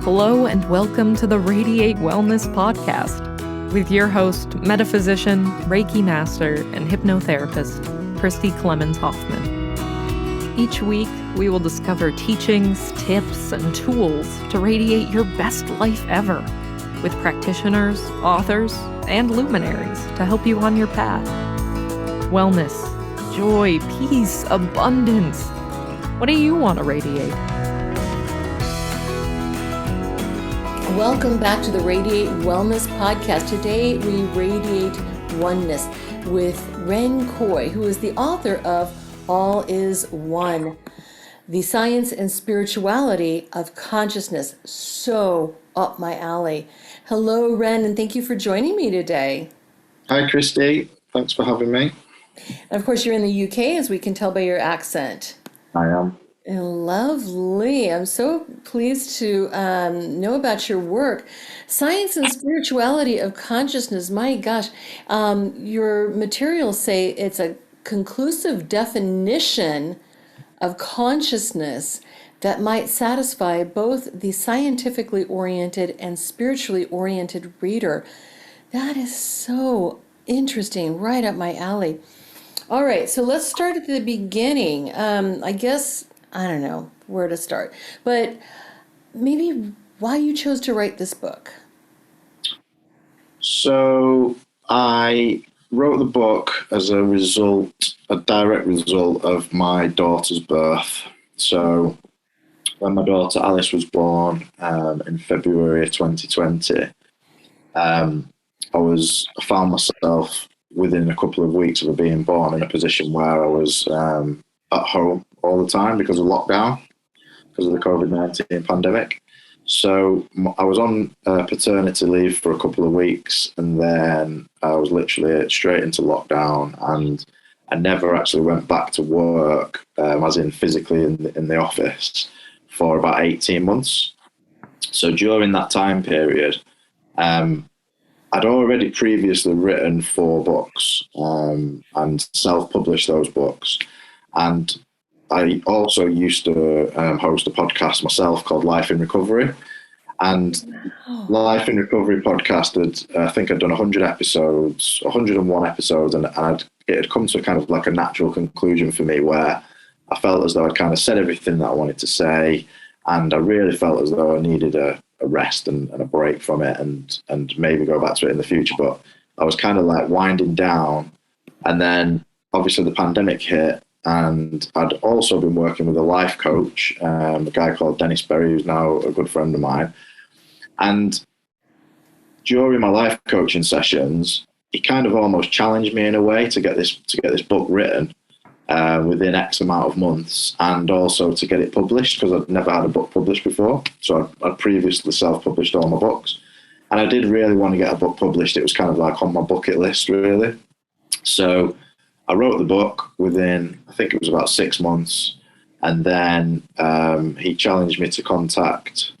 Hello and welcome to the Radiate Wellness podcast with your host, metaphysician, Reiki master, and hypnotherapist, Christy Clemens Hoffman. Each week, we will discover teachings, tips, and tools to radiate your best life ever with practitioners, authors, and luminaries to help you on your path. Wellness, joy, peace, abundance. What do you want to radiate? Welcome back to the Radiate Wellness podcast. Today we radiate oneness with Ren Koi, who is the author of All is One, the science and spirituality of consciousness. So up my alley. Hello, Ren, and thank you for joining me today. Hi, Christy. Thanks for having me. And of course, you're in the UK, as we can tell by your accent. I am. Lovely. I'm so pleased to know about your work. Science and spirituality of consciousness. My gosh, your materials say it's a conclusive definition of consciousness that might satisfy both the scientifically oriented and spiritually oriented reader. That is so interesting, right up my alley. All right, so let's start at the beginning. I don't know where to start, but maybe why you chose to write this book. So I wrote the book as a direct result of my daughter's birth. So when my daughter Alice was born in February 2020, I found myself within a couple of weeks of her being born in a position where I was at home all the time because of lockdown, because of the COVID-19 pandemic. So I was on paternity leave for a couple of weeks, and then I was literally straight into lockdown, and I never actually went back to work, as in physically in the office, for about 18 months. So during that time period, I'd already previously written 4 books and self-published those books. And I also used to host a podcast myself called Life in Recovery. And Life in Recovery podcast, I think I'd done 101 episodes, and it had come to kind of like a natural conclusion for me where I felt as though I'd kind of said everything that I wanted to say, and I really felt as though I needed a rest and a break from it and maybe go back to it in the future. But I was kind of like winding down, and then obviously the pandemic hit. And I'd also been working with a life coach, a guy called Dennis Berry, who's now a good friend of mine. And during my life coaching sessions, he kind of almost challenged me in a way to get this book written within X amount of months, and also to get it published, because I'd never had a book published before. So I'd previously self-published all my books, and I did really want to get a book published. It was kind of like on my bucket list, really. So I wrote the book within, I think it was about 6 months, and then he challenged me to contact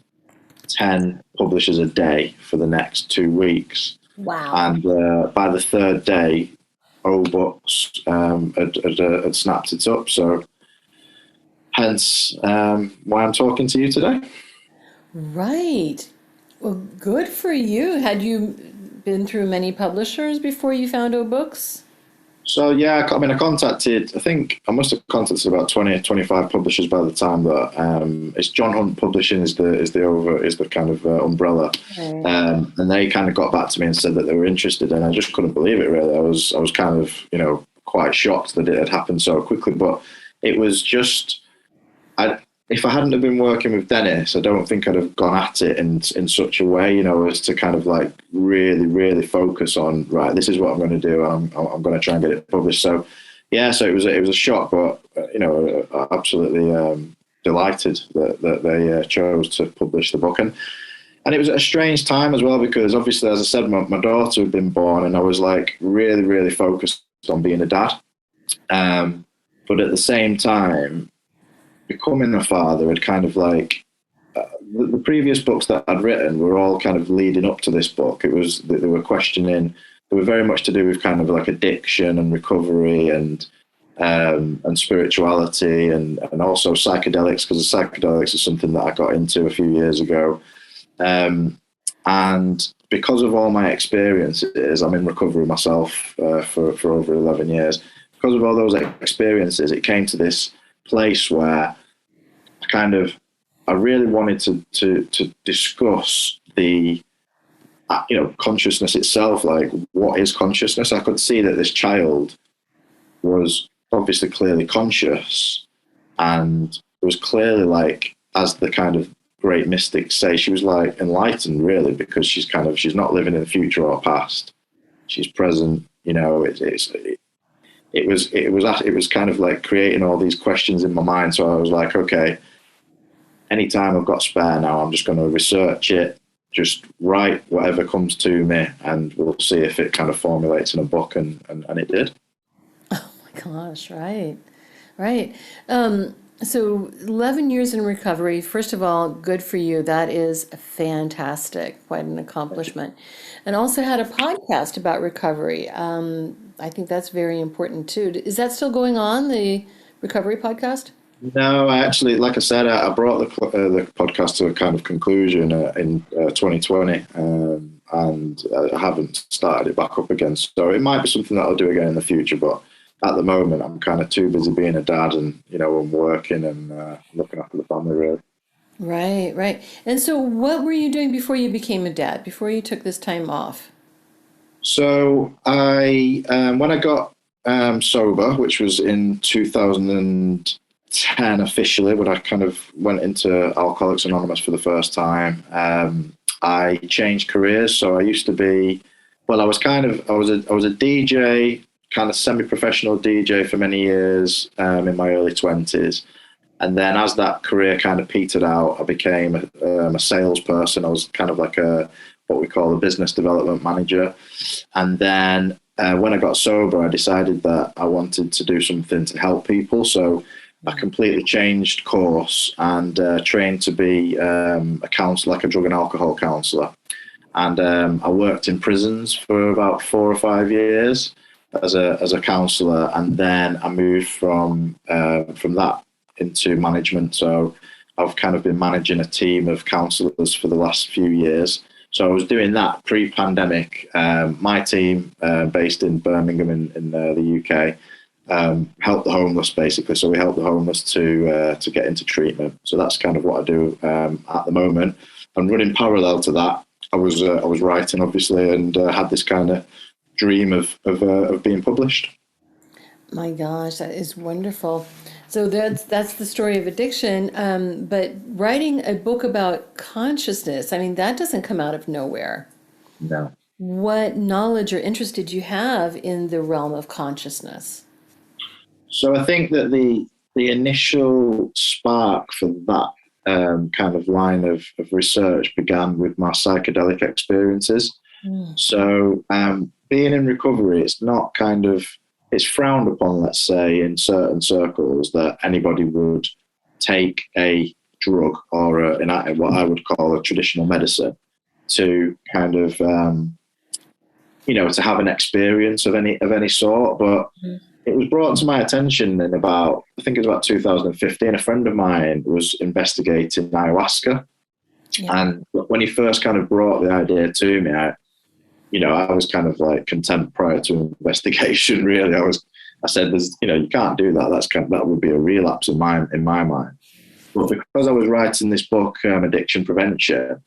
10 publishers a day for the next 2 weeks. Wow. And by the 3rd day, O Books had snapped it up. So hence why I'm talking to you today. Right. Well, good for you. Had you been through many publishers before you found O Books? So yeah, I think I must have contacted about 20, 25 publishers by the time that it's John Hunt Publishing is the kind of umbrella, and they kind of got back to me and said that they were interested, and I just couldn't believe it really. I was kind of quite shocked that it had happened so quickly, but it was just if I hadn't have been working with Dennis, I don't think I'd have gone at it in such a way, as to kind of like really, really focus on, right, this is what I'm going to do. I'm going to try and get it published. So, yeah, so it was a shock, but, absolutely delighted that they chose to publish the book. And it was a strange time as well, because obviously, as I said, my daughter had been born, and I was like really, really focused on being a dad. But at the same time, becoming a father had kind of like the previous books that I'd written were all kind of leading up to this book. They were very much to do with kind of like addiction and recovery and spirituality and also psychedelics, because psychedelics is something that I got into a few years ago. And because of all my experiences, I'm in recovery myself for over 11 years. Because of all those experiences, it came to this place where I really wanted to discuss the consciousness itself. Like, what is consciousness? I could see that this child was obviously clearly conscious, and it was clearly, like, as the kind of great mystics say, she was like enlightened, really, because she's not living in the future or past. She's present. It was kind of like creating all these questions in my mind. So I was like, okay, anytime I've got spare now, I'm just going to research it, just write whatever comes to me, and we'll see if it kind of formulates in a book. And it did. Oh my gosh, right. Right. So 11 years in recovery, first of all, good for you. That is fantastic. Quite an accomplishment. And also had a podcast about recovery. I think that's very important too. Is that still going on, the recovery podcast? No, I actually, like I said, I brought the podcast to a kind of conclusion in 2020, and I haven't started it back up again. So it might be something that I'll do again in the future, but at the moment, I'm kind of too busy being a dad, and I'm working and looking after the family, really. Right, right. And so what were you doing before you became a dad, before you took this time off? So when I got sober, which was in 2010 officially, when I kind of went into Alcoholics Anonymous for the first time, I changed careers. So I used to be, well, I was a DJ, kind of semi-professional DJ for many years in my early 20s. And then as that career kind of petered out, I became a salesperson. I was kind of like what we call a business development manager. And then when I got sober, I decided that I wanted to do something to help people. So I completely changed course and trained to be a counselor, like a drug and alcohol counsellor. And I worked in prisons for about 4 or 5 years as a counsellor, and then I moved from that into management. So I've kind of been managing a team of counsellors for the last few years. So I was doing that pre-pandemic. My team, based in Birmingham in the UK, help the homeless, basically. So we help the homeless to get into treatment. So that's kind of what I do at the moment. And running parallel to that, I was writing, obviously, and had this kind of dream of being published. My gosh, that is wonderful. So that's the story of addiction. But writing a book about consciousness, I mean, that doesn't come out of nowhere. No. What knowledge or interest did you have in the realm of consciousness? So I think that the initial spark for that kind of line of research began with my psychedelic experiences. So being in recovery, it's frowned upon, let's say, in certain circles, that anybody would take a drug or what I would call a traditional medicine to kind of, to have an experience of any sort. But it was brought to my attention in about 2015. A friend of mine was investigating ayahuasca. Yeah. And when he first kind of brought the idea to me, I was kind of like content prior to investigation. Really, I said, you can't do that. That would be a relapse in my mind. But because I was writing this book, Addiction Prevention,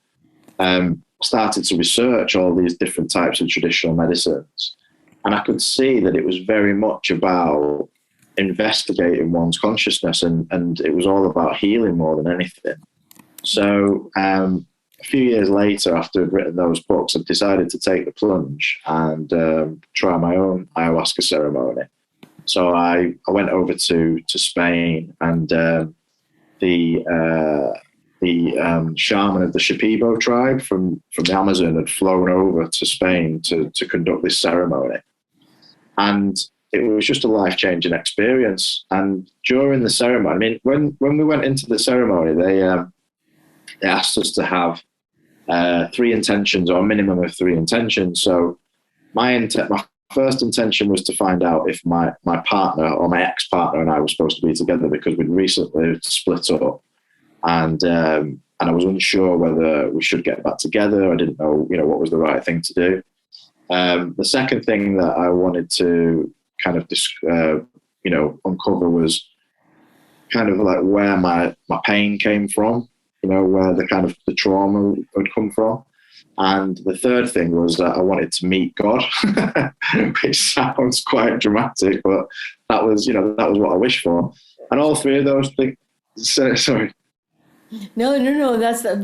I started to research all these different types of traditional medicines, and I could see that it was very much about investigating one's consciousness, and it was all about healing more than anything. So a few years later, after I'd written those books, I decided to take the plunge and try my own ayahuasca ceremony. So I went over to Spain, and the shaman of the Shipibo tribe from the Amazon had flown over to Spain to conduct this ceremony. And it was just a life-changing experience. And during the ceremony, when we went into the ceremony, they asked us to have 3 intentions, or a minimum of 3 intentions. So my first intention was to find out if my partner or my ex-partner and I were supposed to be together, because we'd recently split up. And and I was unsure whether we should get back together. I didn't know, what was the right thing to do. The second thing that I wanted to kind of, uncover was kind of like where my pain came from, where the kind of the trauma would come from. And the third thing was that I wanted to meet God, which sounds quite dramatic, but that was what I wished for. And all three of those things, sorry. No.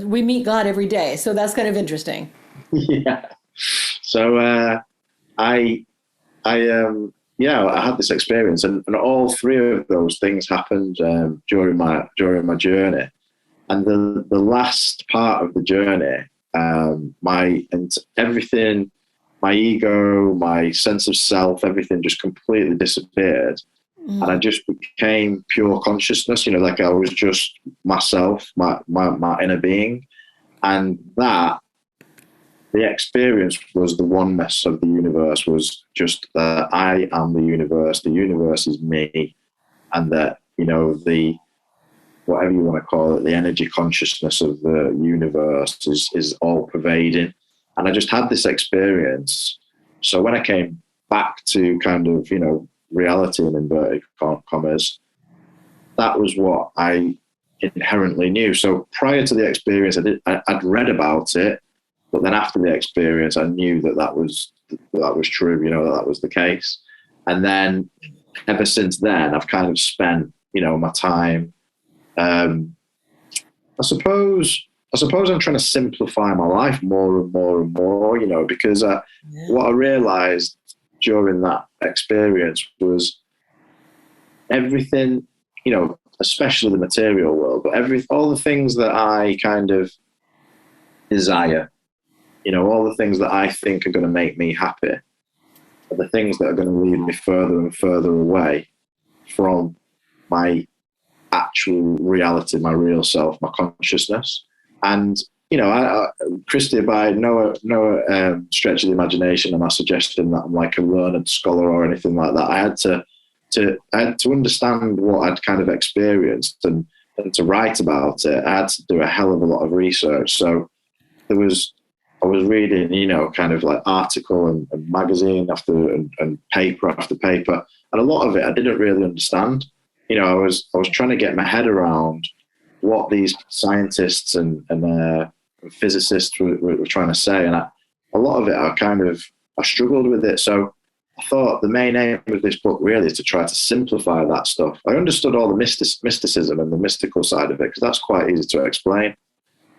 We meet God every day. So that's kind of interesting. Yeah. So I had this experience, and all three of those things happened during my journey. And the last part of the journey, everything, my ego, my sense of self, everything just completely disappeared. And I just became pure consciousness, like I was just myself, my inner being. And that, the experience was the oneness of the universe, was just that I am the universe is me, and that, the, whatever you want to call it, the energy consciousness of the universe is all pervading. And I just had this experience. So when I came back to kind of, reality in inverted commas, that was what I inherently knew. So prior to the experience, I'd read about it, but then after the experience, I knew that was true, that was the case. And then ever since then, I've kind of spent, my time, I suppose I'm trying to simplify my life more and more and more, because what I realized during that experience was everything, especially the material world, but all the things that I kind of desire, all the things that I think are going to make me happy are the things that are going to lead me further and further away from my actual reality, my real self, my consciousness. And, Christy, by no stretch of the imagination am I suggesting that I'm like a learned scholar or anything like that. I had to understand what I'd kind of experienced and to write about it. I had to do a hell of a lot of research. So I was reading, kind of like article and magazine and paper after paper. And a lot of it I didn't really understand. I was trying to get my head around what these scientists and physicists were trying to say. And a lot of it, I struggled with it. So I thought the main aim of this book really is to try to simplify that stuff. I understood all the mysticism and the mystical side of it, because that's quite easy to explain.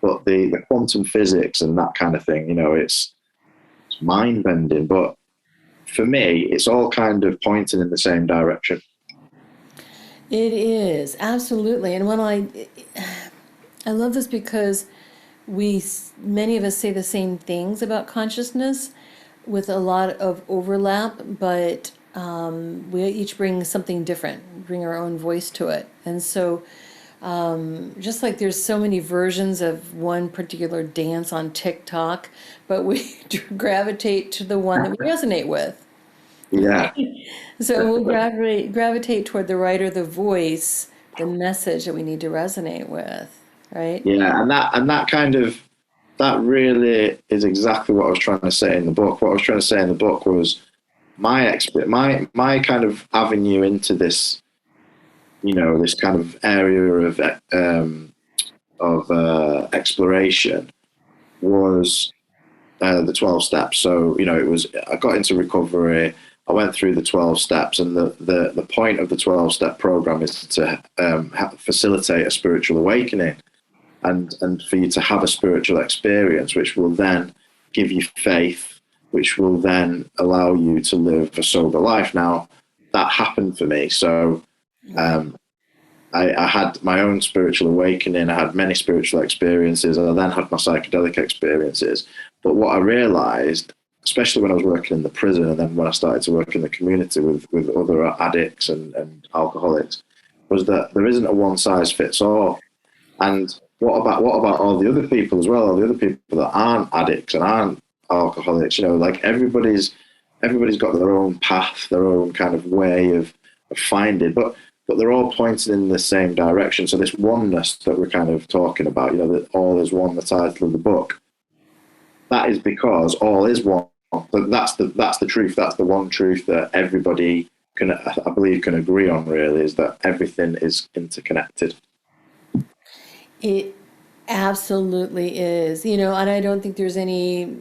But the quantum physics and that kind of thing, it's mind-bending. But for me, it's all kind of pointing in the same direction. It is, absolutely. And when I love this because many of us say the same things about consciousness with a lot of overlap, but we each bring something different, bring our own voice to it. And so just like there's so many versions of one particular dance on TikTok, but we gravitate to the one that we resonate with. Yeah. So we'll gravitate toward the writer, the voice, the message that we need to resonate with, right? Yeah, and that really is exactly what I was trying to say in the book. What I was trying to say in the book was my kind of avenue into this, this kind of area of exploration was the 12 steps. So, I got into recovery. I went through the 12 steps, and the point of the 12-step program is to facilitate a spiritual awakening and for you to have a spiritual experience, which will then give you faith, which will then allow you to live a sober life. Now, that happened for me. So I had my own spiritual awakening. I had many spiritual experiences. I then had my psychedelic experiences. But what I realized, especially when I was working in the prison, and then when I started to work in the community with other addicts and alcoholics, was that there isn't a one size fits all. And what about all the other people as well? All the other people that aren't addicts and aren't alcoholics? Like everybody's got their own path, their own kind of way of finding. But but they're all pointing in the same direction. So this oneness that we're kind of talking about, you know, that all is one, the title of the book, that is because all is one. That's the truth. That's the one truth that everybody can, I believe, can agree on, really, is that everything is interconnected. It absolutely is, you know, and I don't think there's any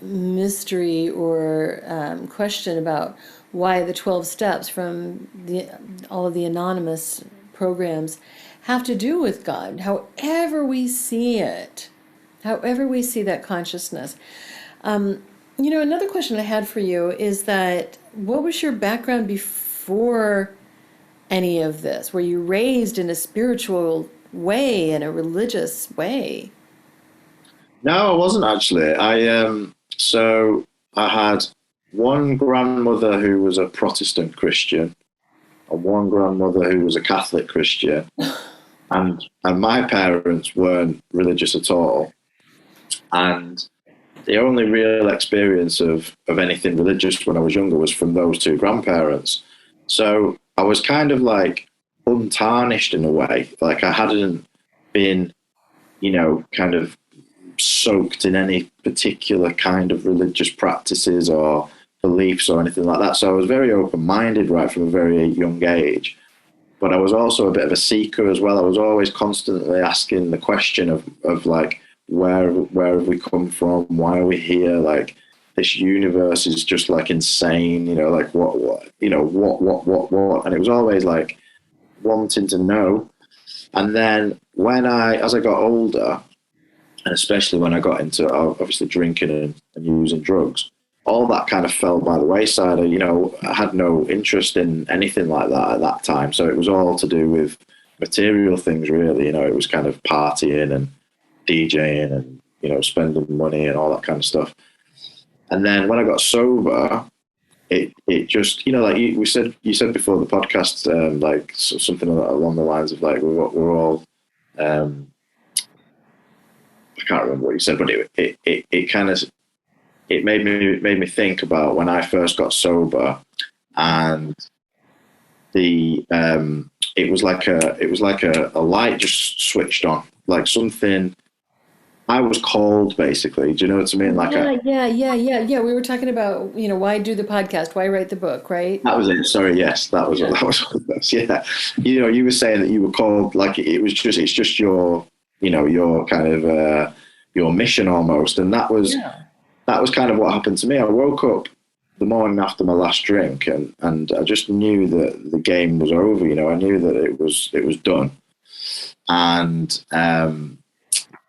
mystery or question about why the 12 steps from all of the anonymous programs have to do with God, however we see it, however we see that consciousness. You know, another question I had for you is that what was your background before any of this? Were you raised in a spiritual way, in a religious way? No, I wasn't actually. So I had one grandmother who was a Protestant Christian and one grandmother who was a Catholic Christian, and my parents weren't religious at all. And the only real experience of anything religious when I was younger was from those two grandparents. So I was kind of like untarnished in a way. Like I hadn't been, you know, kind of soaked in any particular kind of religious practices or beliefs or anything like that. So I was very open-minded right from a very young age. But I was also a bit of a seeker as well. I was always constantly asking the question of like, where have we come from? Why are we here? Like, this universe is just like insane, you know, like what, you know, what? And it was always like wanting to know. And then as I got older, and especially when I got into obviously drinking and using drugs, all that kind of fell by the wayside. You know, I had no interest in anything like that at that time. So it was all to do with material things, really. You know, it was kind of partying and DJing and, you know, spending money and all that kind of stuff. And then when I got sober, it just, you know, like you said before the podcast, like something along the lines of like we're all, I can't remember what you said, but it kind of, it made me think about when I first got sober, and it was like a light just switched on, like something. I was called, basically. Do you know what I mean? Like Yeah. We were talking about, you know, why do the podcast? Why write the book, right? That was it. Sorry, yes, that was what it was. Yeah, you know, you were saying that you were called, like it's just your, you know, your kind of your mission almost, and that was kind of what happened to me. I woke up the morning after my last drink, and I just knew that the game was over. You know, I knew that it was done, and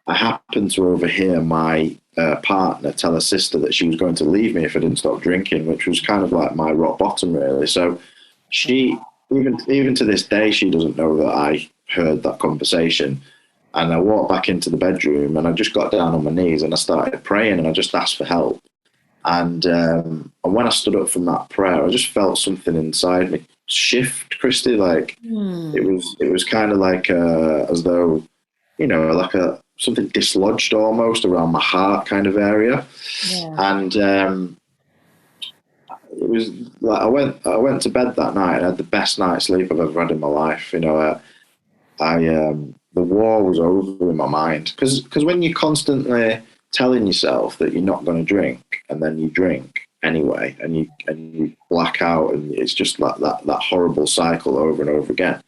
I happened to overhear my partner tell her sister that she was going to leave me if I didn't stop drinking, which was kind of like my rock bottom, really. So she, even to this day, she doesn't know that I heard that conversation. And I walked back into the bedroom and I just got down on my knees and I started praying and I just asked for help. And when I stood up from that prayer, I just felt something inside me shift, Christy. Like it was kind of like as though, you know, like something dislodged almost around my heart kind of area. Yeah. And it was like I went to bed that night and had the best night's sleep I've ever had in my life. You know, the war was over in my mind, because when you're constantly telling yourself that you're not going to drink and then you drink anyway and you black out, and it's just like that horrible cycle over and over again.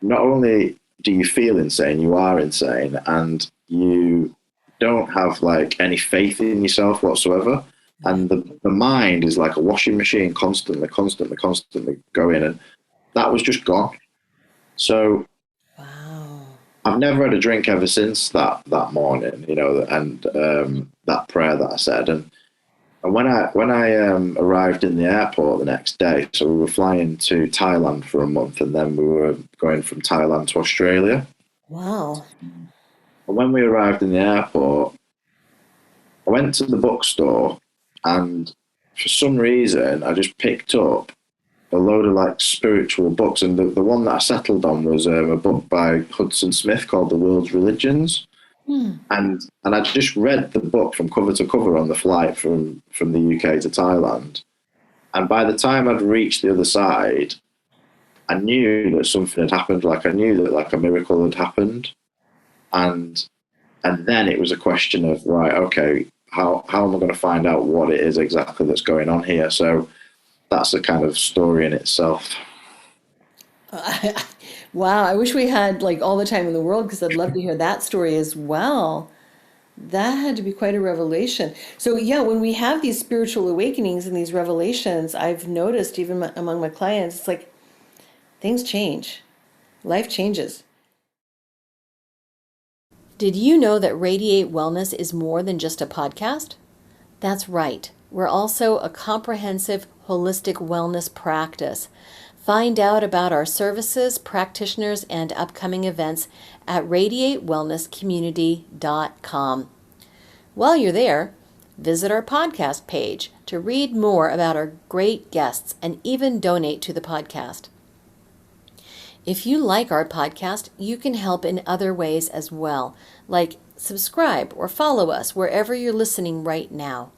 Not only do you feel insane, you are insane, and you don't have like any faith in yourself whatsoever. And the mind is like a washing machine, constantly going, and that was just gone. So wow. I've never had a drink ever since that morning, you know, and that prayer that I said. And when I arrived in the airport the next day, so we were flying to Thailand for a month, and then we were going from Thailand to Australia. Wow. And when we arrived in the airport, I went to the bookstore, and for some reason, I just picked up a load of like spiritual books. And the one that I settled on was a book by Hudson Smith called The World's Religions. And I just read the book from cover to cover on the flight from the UK to Thailand. And by the time I'd reached the other side, I knew that something had happened. Like, I knew that like a miracle had happened. And then it was a question of, right, okay, how am I going to find out what it is exactly that's going on here? So that's a kind of story in itself. Wow, I wish we had like all the time in the world, because I'd love to hear that story as well. That had to be quite a revelation. So yeah, when we have these spiritual awakenings and these revelations, I've noticed even among my clients, it's like things change. Life changes. Did you know that Radiate Wellness is more than just a podcast? That's right. We're also a comprehensive, holistic wellness practice. Find out about our services, practitioners, and upcoming events at radiatewellnesscommunity.com. While you're there, visit our podcast page to read more about our great guests and even donate to the podcast. If you like our podcast, you can help in other ways as well, like subscribe or follow us wherever you're listening right now.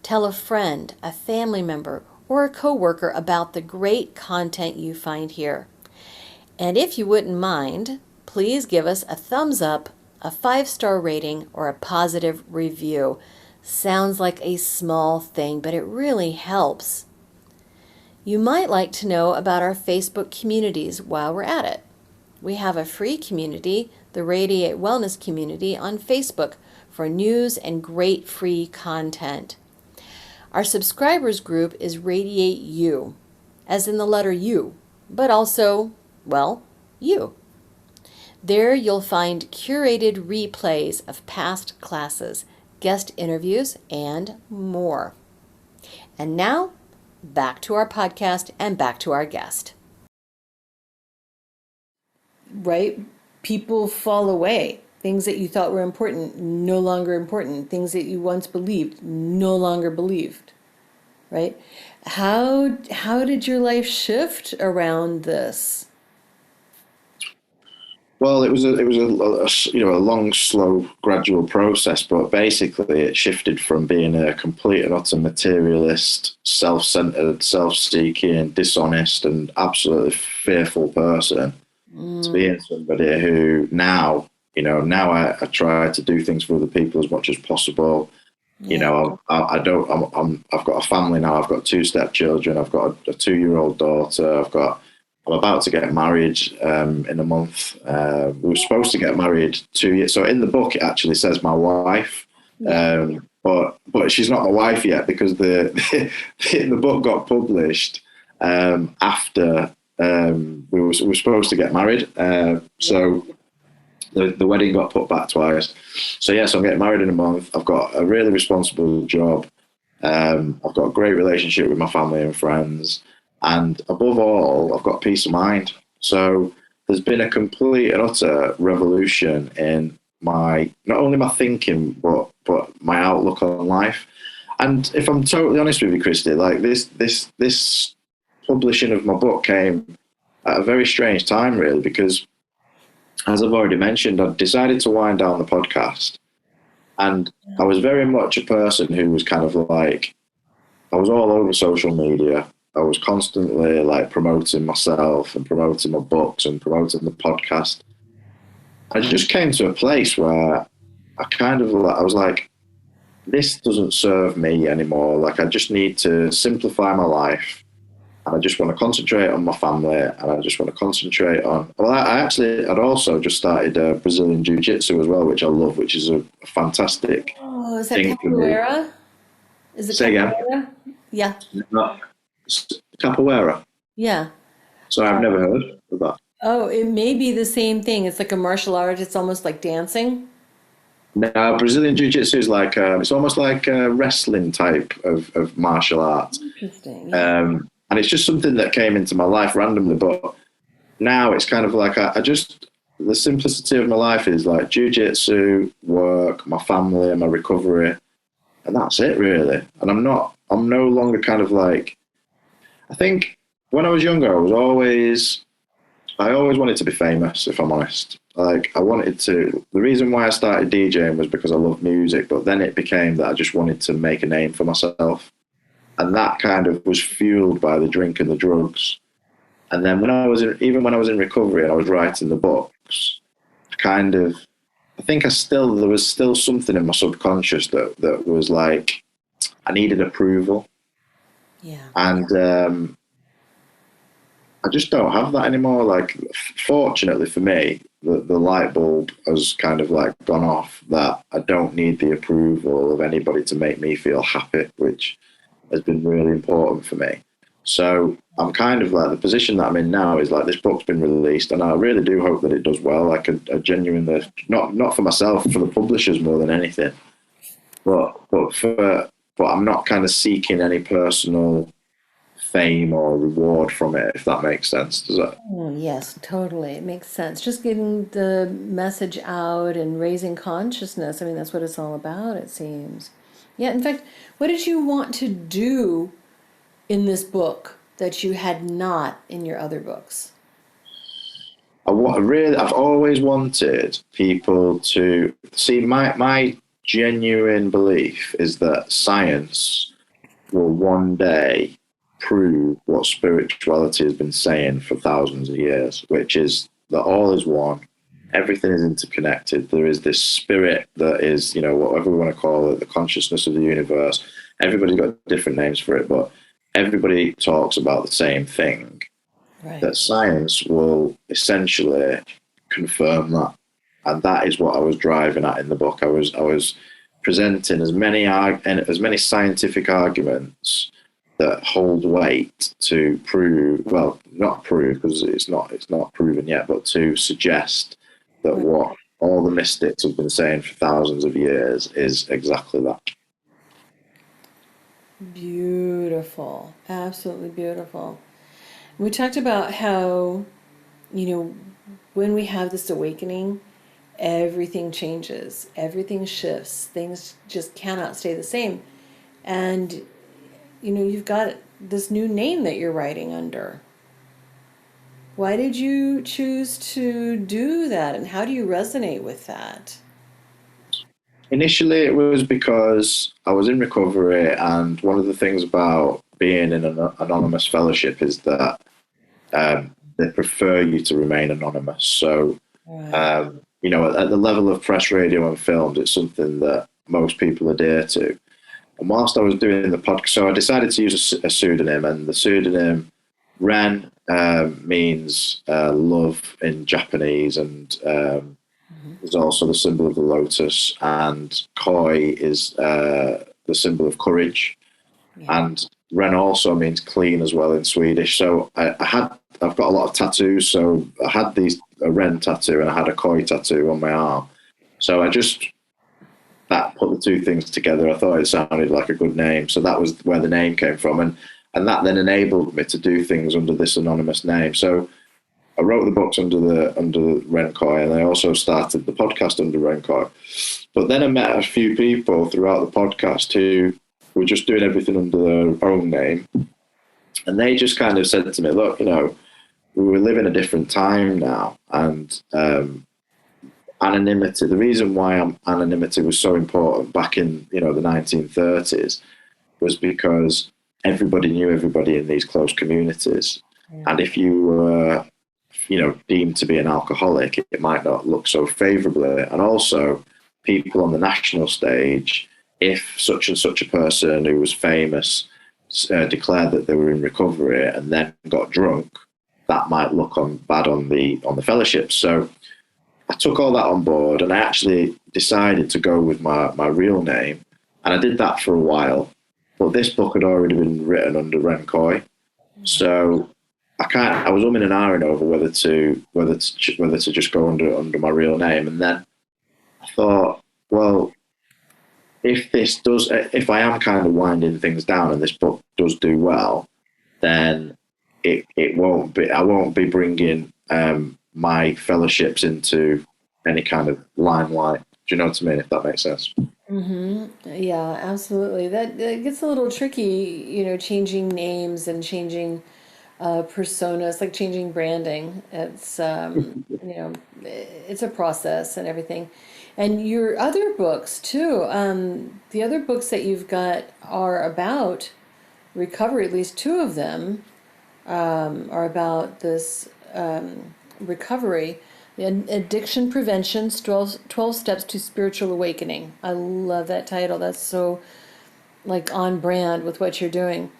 Tell a friend, a family member, or a coworker about the great content you find here. And if you wouldn't mind, please give us a thumbs up, a 5-star rating, or a positive review. Sounds like a small thing, but it really helps. You might like to know about our Facebook communities while we're at it. We have a free community, the Radiate Wellness Community, on Facebook for news and great free content. Our subscribers group is Radiate You, as in the letter U, but also, well, you. There you'll find curated replays of past classes, guest interviews, and more. And now, back to our podcast and back to our guest. Right? People fall away. Things that you thought were important, no longer important. Things that you once believed, no longer believed. Right? How did your life shift around this? Well, it was a long, slow, gradual process, but basically it shifted from being a complete and utter materialist, self-centered, self-seeking, dishonest, and absolutely fearful person to being somebody who now I try to do things for other people as much as possible. Yeah. I've got a family now. I've got 2 stepchildren. I've got a 2-year-old daughter. I'm about to get married in a month. We were supposed to get married 2 years. So in the book, it actually says my wife, but she's not my wife yet, because the book got published after we were supposed to get married. So the wedding got put back twice. So yes, I'm getting married in a month. I've got a really responsible job. I've got a great relationship with my family and friends. And above all, I've got peace of mind. So there's been a complete and utter revolution in not only my thinking, but my outlook on life. And if I'm totally honest with you, Christy, like this publishing of my book came at a very strange time, really, because as I've already mentioned, I decided to wind down the podcast. And I was very much a person who was kind of like, I was all over social media. I was constantly like promoting myself and promoting my books and promoting the podcast. I just came to a place where I was like, this doesn't serve me anymore. Like, I just need to simplify my life. And I just want to concentrate on my family, and I just want to concentrate on, I'd also just started Brazilian Jiu-Jitsu as well, which I love, which is a fantastic is that thing capoeira? Is it Say capoeira? Again? Yeah. No, capoeira. Yeah. So I've never heard of that. Oh, it may be the same thing. It's like a martial art. It's almost like dancing. No, Brazilian Jiu-Jitsu is like, it's almost like a wrestling type of martial art. Interesting. Yeah. And it's just something that came into my life randomly. But now it's kind of like, the simplicity of my life is like Jiu-Jitsu, work, my family, and my recovery. And that's it, really. And I'm no longer kind of like, I think when I was younger, I always wanted to be famous, if I'm honest. Like, the reason why I started DJing was because I love music, but then it became that I just wanted to make a name for myself. And that kind of was fueled by the drink and the drugs. And then even when I was in recovery and I was writing the books, I think there was still something in my subconscious that was like, I needed approval. Yeah. And I just don't have that anymore. Like, fortunately for me, the light bulb has kind of like gone off that I don't need the approval of anybody to make me feel happy, which has been really important for me. So I'm kind of like, the position that I'm in now is like, this book's been released and I really do hope that it does well. Like a genuine, not for myself, for the publishers more than anything, but I'm not kind of seeking any personal fame or reward from it, if that makes sense. Does that? Oh, yes, totally. It makes sense. Just getting the message out and raising consciousness. I mean, that's what it's all about, it seems. Yeah, in fact, what did you want to do in this book that you had not in your other books? I've always wanted people to see my genuine belief is that science will one day prove what spirituality has been saying for thousands of years, which is that all is one, everything is interconnected. There is this spirit that is, whatever we want to call it, the consciousness of the universe. Everybody's got different names for it, but everybody talks about the same thing. Right. That science will essentially confirm that. And that is what I was driving at in the book. I was presenting as many scientific arguments that hold weight to prove, well, not prove because it's not proven yet, but to suggest that what all the mystics have been saying for thousands of years is exactly that. Beautiful. Absolutely beautiful. We talked about how, when we have this awakening, everything changes, everything shifts, things just cannot stay the same. And, you've got this new name that you're writing under. Why did you choose to do that, and how do you resonate with that? Initially, it was because I was in recovery, and one of the things about being in an anonymous fellowship is that they prefer you to remain anonymous. So, Right. at the level of press, radio, and films, it's something that most people adhere to. And whilst I was doing the podcast, so I decided to use a pseudonym, and the pseudonym Ren means love in Japanese, and is also the symbol of the lotus, and Koi is the symbol of courage, Yeah. and Ren also means clean as well in Swedish. So I've got a lot of tattoos, so I had a Ren tattoo and I had a Koi tattoo on my arm. So that put the two things together. I thought it sounded like a good name, so that was where the name came from, and that then enabled me to do things under this anonymous name. So I wrote the books under Ren Koi, and I also started the podcast under Ren Koi. But then I met a few people throughout the podcast who were just doing everything under their own name, and they just kind of said to me, "Look, we live in a different time now, and anonymity. The reason why anonymity was so important back in the 1930s was because everybody knew everybody in these close communities, and if you were deemed to be an alcoholic, it might not look so favourably. And also, people on the national stage, if such and such a person who was famous declared that they were in recovery and then got drunk, that might look bad on the fellowship. So I took all that on board, and I actually decided to go with my real name, and I did that for a while. But this book had already been written under Ren Koi, so I was umming and ahhing over whether to just go under my real name, and then I thought, well, if I am kind of winding things down and this book does do well, then I won't be bringing my fellowships into any kind of limelight. Do you know what I mean? If that makes sense. Yeah, absolutely. That gets a little tricky, changing names and changing personas, like changing branding. It's a process and everything. And your other books too. The other books that you've got are about recovery, at least two of them. are about this recovery. Addiction Prevention, 12 Steps to Spiritual Awakening. I love that title. That's so like on brand with what you're doing.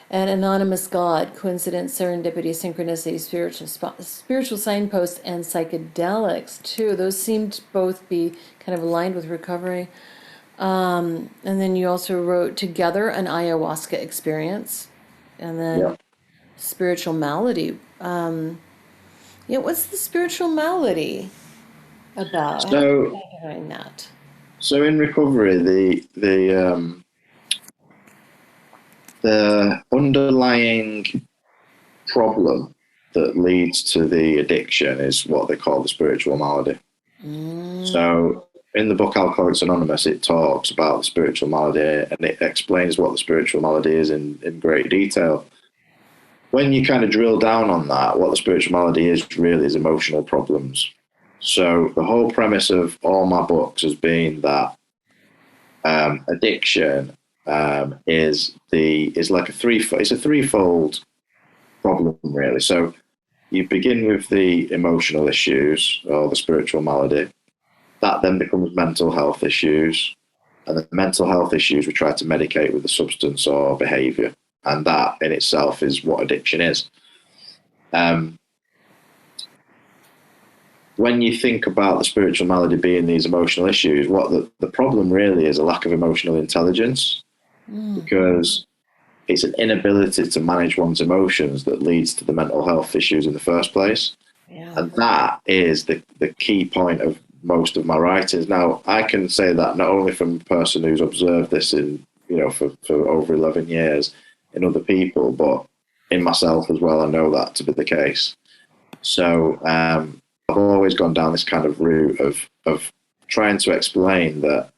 And Anonymous God, Coincidence, Serendipity, Synchronicity, Spiritual Signposts, and Psychedelics, too. Those seem to both be kind of aligned with recovery. And then you also wrote Together, an Ayahuasca Experience. And then Yeah. Spiritual Malady. What's the spiritual malady about? How do you So, define that? so in recovery, the underlying problem that leads to the addiction is what they call the spiritual malady. So in the book Alcoholics Anonymous, it talks about the spiritual malady and it explains what the spiritual malady is in great detail. When you kind of drill down on that, what the spiritual malady is really is emotional problems. So the whole premise of all my books has been that addiction is like it's a threefold problem really. So you begin with the emotional issues or the spiritual malady. That then becomes mental health issues. And the mental health issues we try to medicate with a substance or behaviour. And that in itself is what addiction is. When you think about the spiritual malady being these emotional issues, what the problem really is a lack of emotional intelligence, because it's an inability to manage one's emotions that leads to the mental health issues in the first place. Yeah. And that is the key point of most of my writings. Now, I can say that not only from a person who's observed this for over 11 years in other people, but in myself as well. I know that to be the case. So I've always gone down this kind of route of trying to explain that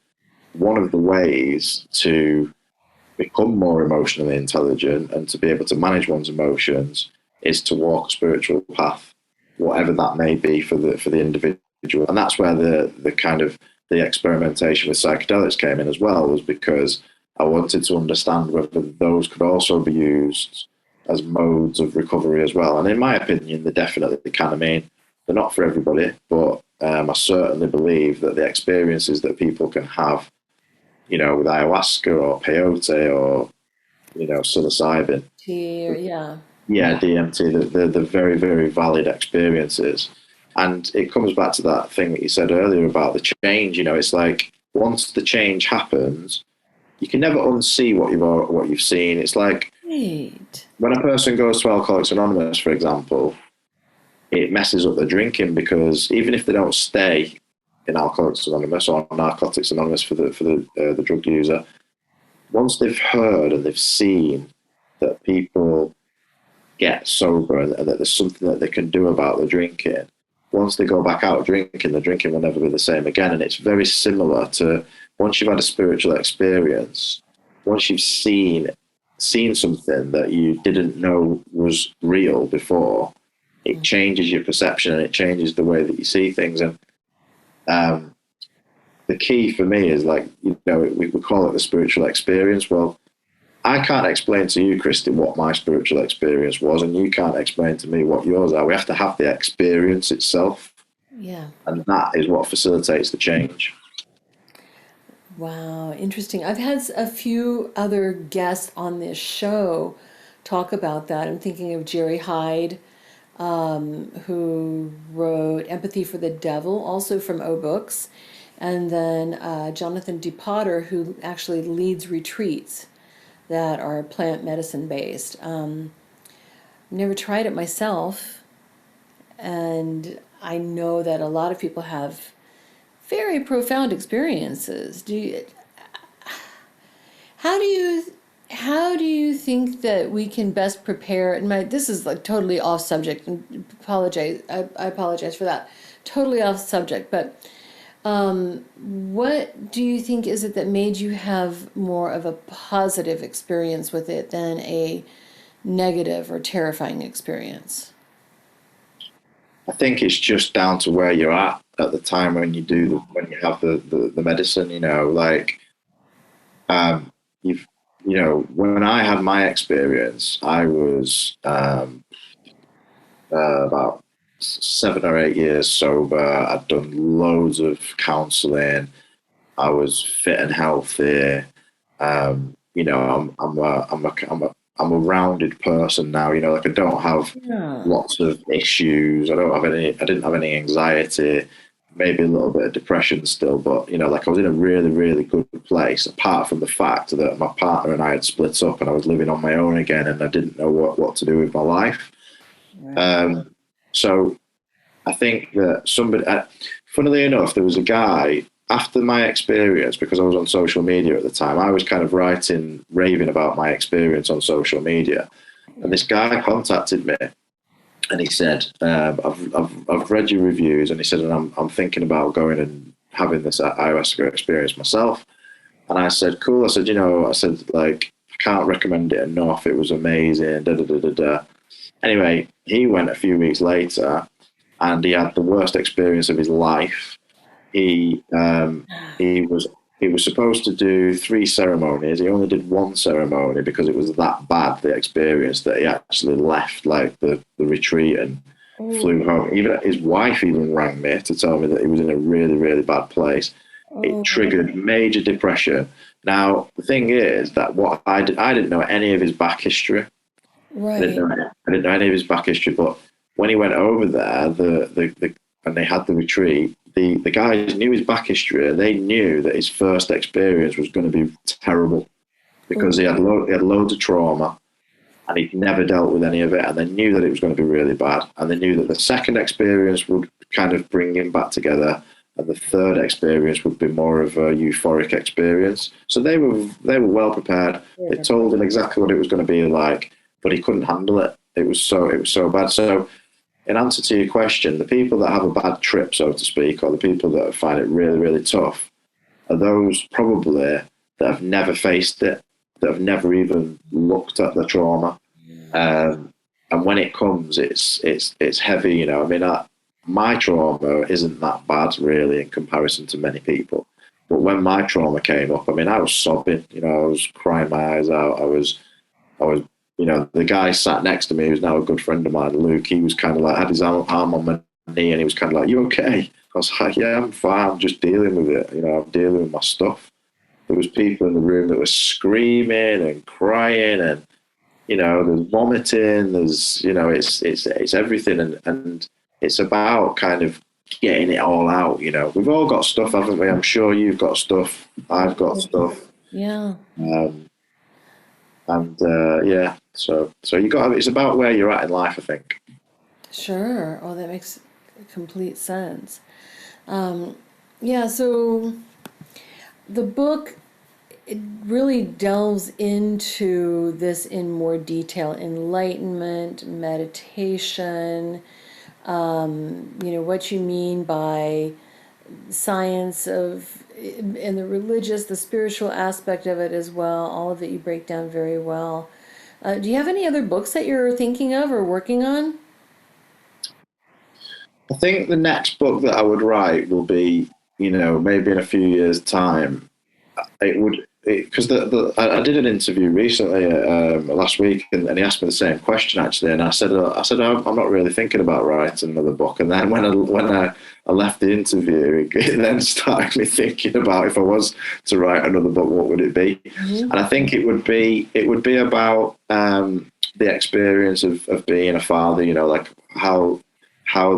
one of the ways to become more emotionally intelligent and to be able to manage one's emotions is to walk a spiritual path, whatever that may be for the individual. And that's where the kind of the experimentation with psychedelics came in as well, was because I wanted to understand whether those could also be used as modes of recovery as well. And in my opinion, they definitely can. I mean, they're not for everybody, but I certainly believe that the experiences that people can have, with ayahuasca or peyote or, psilocybin. Yeah. Yeah, DMT, they're very, very valid experiences. And it comes back to that thing that you said earlier about the change. It's like once the change happens, you can never unsee what you've seen. It's like Right. when a person goes to Alcoholics Anonymous, for example, it messes up their drinking, because even if they don't stay in Alcoholics Anonymous or Narcotics Anonymous for the drug user, once they've heard and they've seen that people get sober and that there's something that they can do about the drinking, once they go back out drinking, the drinking will never be the same again. And it's very similar to once you've had a spiritual experience, once you've seen something that you didn't know was real before, it changes your perception and it changes the way that you see things. And the key for me is we call it the spiritual experience. Well, I can't explain to you, Christy, what my spiritual experience was, and you can't explain to me what yours are. We have to have the experience itself. Yeah. And that is what facilitates the change. Wow, interesting. I've had a few other guests on this show talk about that. I'm thinking of Jerry Hyde, who wrote Empathy for the Devil, also from O Books, and then Jonathan DePotter, who actually leads retreats that are plant medicine based. Never tried it myself, and I know that a lot of people have very profound experiences. How do you think that we can best prepare? And this is like totally off subject, and I apologize for that. Totally off subject, but what do you think is it that made you have more of a positive experience with it than a negative or terrifying experience? I think it's just down to where you're at the time when you have the medicine. You've when I had my experience, I was about 7 or 8 years sober. I'd done loads of counselling. I was fit and healthy. I'm a rounded person now. Like I don't have Yeah. lots of issues. I didn't have any anxiety. Maybe a little bit of depression still, but like I was in a really, really good place. Apart from the fact that my partner and I had split up, and I was living on my own again, and I didn't know what to do with my life. Right. So I think that funnily enough, there was a guy after my experience, because I was on social media at the time. I was kind of raving about my experience on social media, and this guy contacted me, and he said, "I've read your reviews," and he said, "And I'm thinking about going and having this ayahuasca experience myself." And I said, "Cool." I said, like, I can't recommend it enough. It was amazing. Da da da da da. Anyway, he went a few weeks later, and he had the worst experience of his life. He he was supposed to do 3 ceremonies. He only did 1 ceremony because it was that bad, the experience, that he actually left like the retreat and flew home. Even his wife even rang me to tell me that he was in a really, really bad place. It triggered major depression. Now the thing is that what I didn't know any of his back history. Right. I didn't know any of his back history, but when he went over there, and they had the retreat, the guys knew his back history, and they knew that his first experience was going to be terrible because he had loads of trauma, and he'd never dealt with any of it, and they knew that it was going to be really bad, and they knew that the second experience would kind of bring him back together, and the third experience would be more of a euphoric experience. So they were well prepared. They told him exactly what it was going to be like, but he couldn't handle it. It was so bad. So in answer to your question, the people that have a bad trip, so to speak, or the people that find it really, really tough, are those probably that have never faced it, that have never even looked at the trauma. And when it comes, it's heavy. I mean, my trauma isn't that bad, really, in comparison to many people. But when my trauma came up, I mean, I was sobbing. I was crying my eyes out. I was the guy sat next to me, who's now a good friend of mine, Luke. He was kind of like, had his arm on my knee, and he was kind of like, "You okay?" I was like, "Yeah, I'm fine. I'm just dealing with it. I'm dealing with my stuff." There was people in the room that were screaming and crying, and there's vomiting. There's it's everything, and it's about kind of getting it all out. We've all got stuff, haven't we? I'm sure you've got stuff. I've got stuff. Yeah. Yeah, so you got. It's about where you're at in life, I think. Sure. Oh, that makes complete sense. Yeah, so the book, it really delves into this in more detail: enlightenment, meditation, what you mean by science of, and the religious, the spiritual aspect of it as well. All of it you break down very well. Do you have any other books that you're thinking of or working on? I think the next book that I would write will be, maybe in a few years' time. It would, because I did an interview recently last week, and he asked me the same question actually, and I said I'm not really thinking about writing another book. And then when I left the interview, it then started me thinking about, if I was to write another book, what would it be? And I think it would be about the experience of being a father. Like how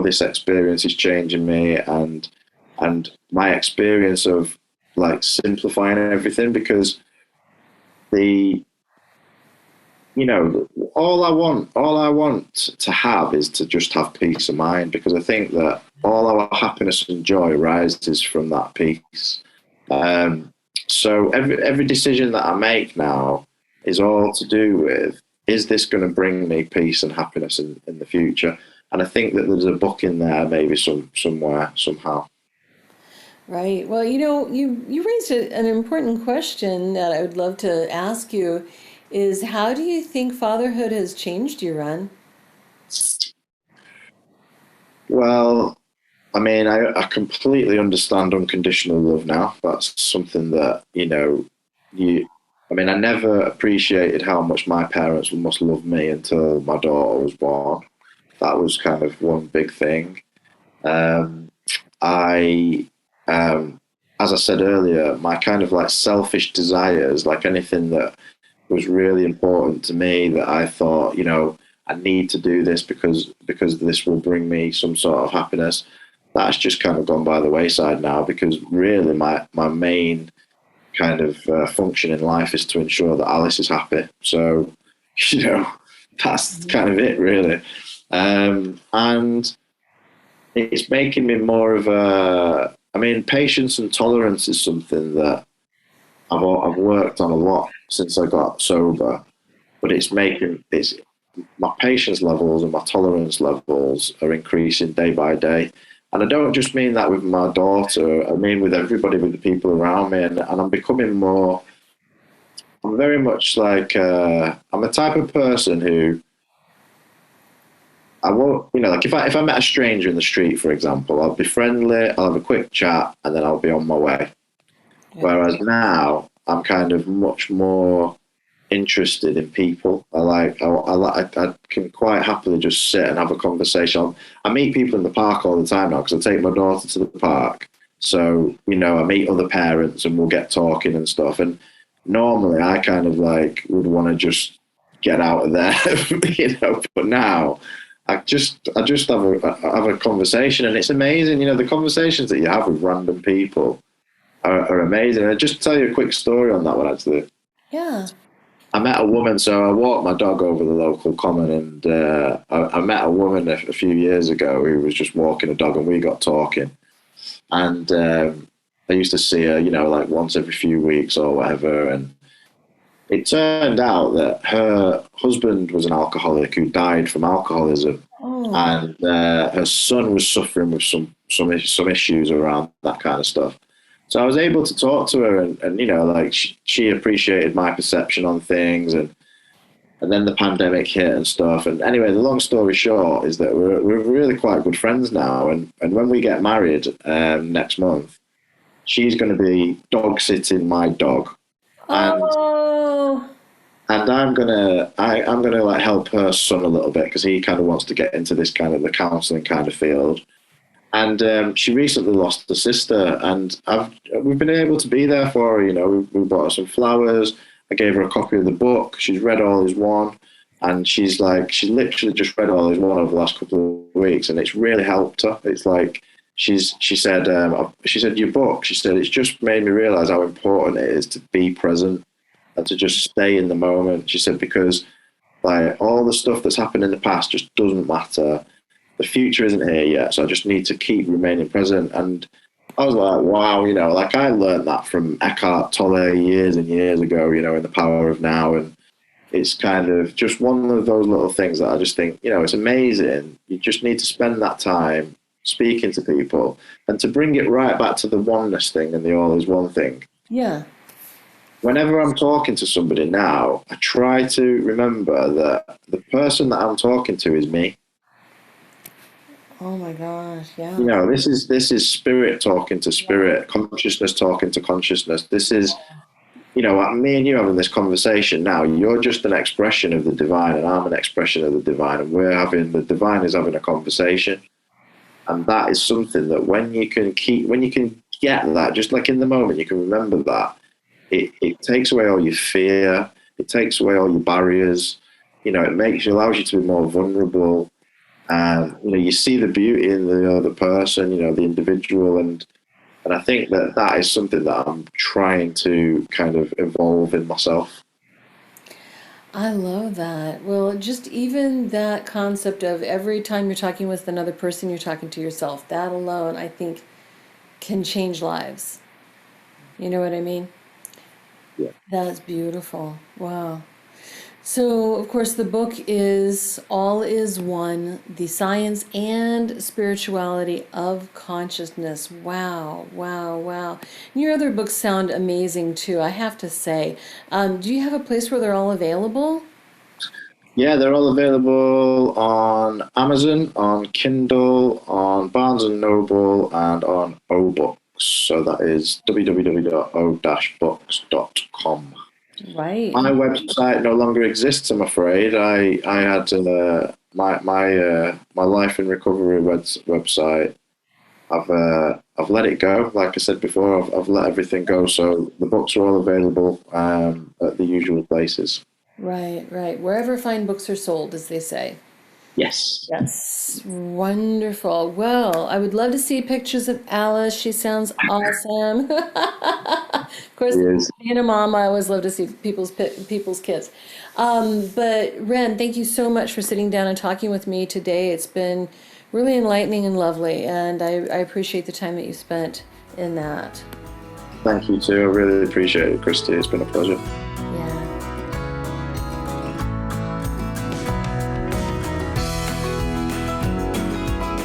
this experience is changing me, and my experience of like simplifying everything, because all I want to have is to just have peace of mind, because I think that all our happiness and joy rises from that peace. So every decision that I make now is all to do with, is this going to bring me peace and happiness in the future? And I think that there's a book in there, maybe somewhere, somehow. Right. Well, you raised an important question that I would love to ask you is, how do you think fatherhood has changed you, Ren? Well, I mean, I completely understand unconditional love now. That's something that, you I mean, I never appreciated how much my parents must love me until my daughter was born. That was kind of one big thing. I, as I said earlier, my kind of like selfish desires, like anything that was really important to me that I thought, I need to do this because this will bring me some sort of happiness. That's just kind of gone by the wayside now because really my main kind of function in life is to ensure that Alice is happy. So, that's kind of it really. And it's making me more of patience and tolerance is something that I've worked on a lot since I got sober, but my patience levels and my tolerance levels are increasing day by day. And I don't just mean that with my daughter, I mean with everybody, with the people around me. And I'm becoming I'm very much like, I'm the type of person who I won't, like if I met a stranger in the street, for example, I'll be friendly, I'll have a quick chat, and then I'll be on my way. Yeah. Whereas now I'm kind of much more interested in people. I can quite happily just sit and have a conversation. I meet people in the park all the time now because I take my daughter to the park. So, I meet other parents and we'll get talking and stuff. And normally I kind of like would want to just get out of there, but now I just have a conversation and it's amazing. The conversations that you have with random people are amazing. And I'll just tell you a quick story on that one, actually. Yeah. I met a woman, so I walked my dog over the local common, and I met a woman a few years ago who was just walking a dog, and we got talking. And I used to see her, like once every few weeks or whatever. And it turned out that her husband was an alcoholic who died from alcoholism, and her son was suffering with some issues around that kind of stuff. So I was able to talk to her and she appreciated my perception on things and then the pandemic hit and stuff. And anyway, the long story short is that we're really quite good friends now. And when we get married next month, she's going to be dog sitting my dog. And I'm gonna like help her son a little bit because he kind of wants to get into this kind of the counselling kind of field. And she recently lost a sister, and we've been able to be there for her. We bought her some flowers. I gave her a copy of the book. She's read All Is One, and she literally just read All Is One over the last couple of weeks, and it's really helped her. It's like she said your book. She said it's just made me realize how important it is to be present and to just stay in the moment. She said because like all the stuff that's happened in the past just doesn't matter. The future isn't here yet, so I just need to keep remaining present. And I was like, wow, like I learned that from Eckhart Tolle years and years ago, in The Power of Now. And it's kind of just one of those little things that I just think, it's amazing. You just need to spend that time speaking to people and to bring it right back to the oneness thing and the all is one thing. Yeah. Whenever I'm talking to somebody now, I try to remember that the person that I'm talking to is me. Oh my gosh, yeah. This is spirit talking to spirit, consciousness talking to consciousness. This is, me and you having this conversation now. You're just an expression of the divine, and I'm an expression of the divine, and the divine is having a conversation. And that is something that when you can get that, just like in the moment, you can remember that. It takes away all your fear. It takes away all your barriers. Allows you to be more vulnerable. You see the beauty in the other person, the individual, and I think that is something that I'm trying to kind of evolve in myself. I love that. Well, just even that concept of every time you're talking with another person, you're talking to yourself. That alone, I think, can change lives. You know what I mean? Yeah. That's beautiful. Wow. So, of course, the book is All Is One, The Science and Spirituality of Consciousness. Wow, wow, wow. And your other books sound amazing, too, I have to say. Do you have a place where they're all available? Yeah, they're all available on Amazon, on Kindle, on Barnes & Noble, and on O Books. So that is www.o-books.com. Right. My website no longer exists, I'm afraid. I had my life in recovery website. I've let it go. Like I said before, I've let everything go. So the books are all available at the usual places. Right, right. Wherever fine books are sold, as they say. Yes. Yes, wonderful. Well, I would love to see pictures of Alice. She sounds awesome. Of course, It is. being a mom, I always love to see people's kids. But Ren, thank you so much for sitting down and talking with me today. It's been really enlightening and lovely, and I appreciate the time that you spent in that. Thank you too. I really appreciate it, Christy. It's been a pleasure. Yeah.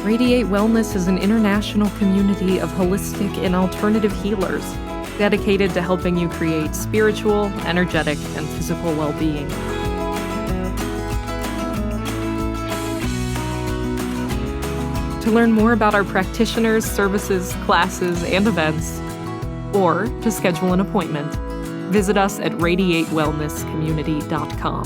Radiate Wellness is an international community of holistic and alternative healers dedicated to helping you create spiritual, energetic, and physical well-being. To learn more about our practitioners, services, classes, and events, or to schedule an appointment, visit us at radiatewellnesscommunity.com.